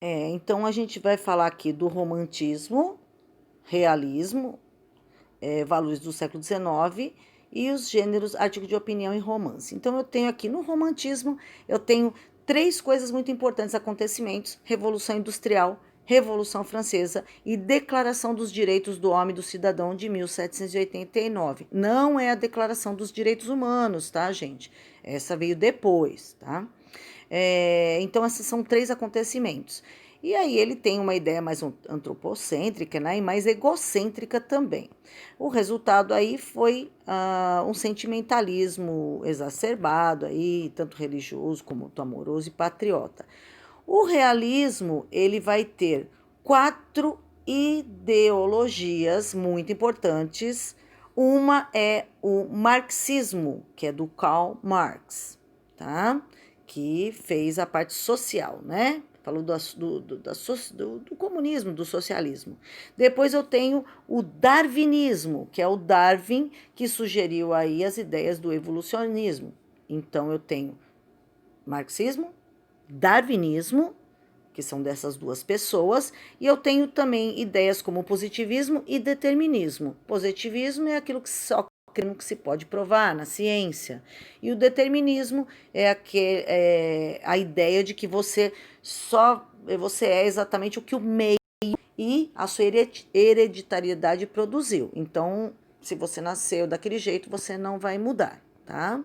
Então, a gente vai falar aqui do romantismo, realismo, valores do século XIX e os gêneros, artigo de opinião e romance. Então, eu tenho aqui no romantismo, eu tenho três coisas muito importantes, acontecimentos: Revolução Industrial, Revolução Francesa e Declaração dos Direitos do Homem e do Cidadão de 1789. Não é a Declaração dos Direitos Humanos, tá, gente? Essa veio depois, tá? Então, esses são três acontecimentos. E aí ele tem uma ideia mais antropocêntrica, né, e mais egocêntrica também. O resultado aí foi um sentimentalismo exacerbado, aí, tanto religioso como amoroso e patriota. O realismo, ele vai ter quatro ideologias muito importantes. Uma é o marxismo, que é do Karl Marx, tá? Que fez a parte social, né? Falou do comunismo, do socialismo. Depois eu tenho o darwinismo, que é o Darwin que sugeriu aí as ideias do evolucionismo. Então eu tenho marxismo, darwinismo, que são dessas duas pessoas, e eu tenho também ideias como positivismo e determinismo. Positivismo é aquilo que só que se pode provar na ciência, e o determinismo é a ideia de que você é exatamente o que o meio e a sua hereditariedade produziu. Então, se você nasceu daquele jeito, você não vai mudar, tá?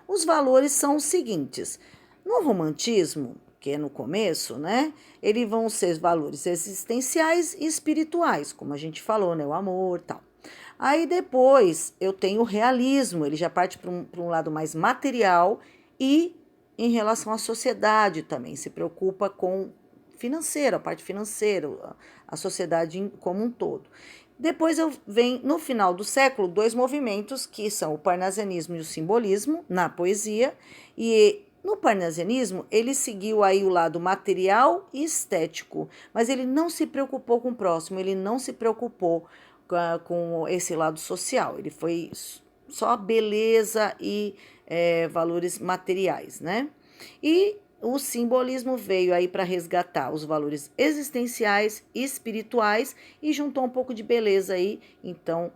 Os valores são os seguintes: no romantismo, que é no começo, né? Eles vão ser valores existenciais e espirituais, como a gente falou, né? O amor, tal. Aí depois eu tenho o realismo, ele já parte para um lado mais material e em relação à sociedade também, se preocupa com financeiro, a parte financeira, a sociedade como um todo. Depois eu venho, no final do século, dois movimentos que são o parnasianismo e o simbolismo na poesia. E no parnasianismo ele seguiu aí o lado material e estético, mas ele não se preocupou com o próximo, ele não se preocupou com esse lado social. Ele foi só beleza e valores materiais, né? E o simbolismo veio aí para resgatar os valores existenciais, espirituais e juntou um pouco de beleza aí, então,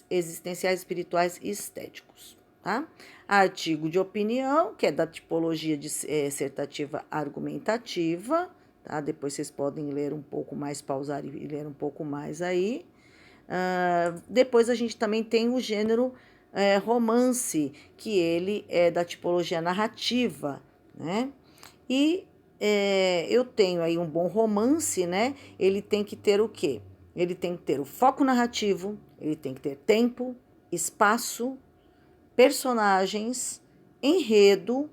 existenciais, espirituais e estéticos, tá? Artigo de opinião, que é da tipologia dissertativa argumentativa, tá? Depois vocês podem ler um pouco mais, pausar e ler um pouco mais aí. Depois a gente também tem o gênero romance, que ele é da tipologia narrativa, né? E eu tenho aí um bom romance, né? Ele tem que ter o quê? Ele tem que ter o foco narrativo, ele tem que ter tempo, espaço, personagens, enredo.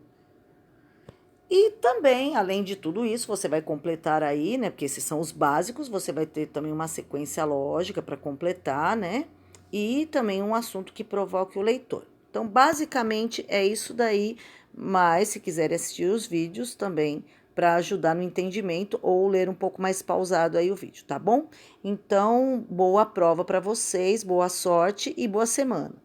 E também, além de tudo isso, você vai completar aí, né? Porque esses são os básicos, você vai ter também uma sequência lógica para completar, né? E também um assunto que provoque o leitor. Então, basicamente é isso daí, mas se quiserem assistir os vídeos também para ajudar no entendimento ou ler um pouco mais pausado aí o vídeo, tá bom? Então, boa prova para vocês, boa sorte e boa semana.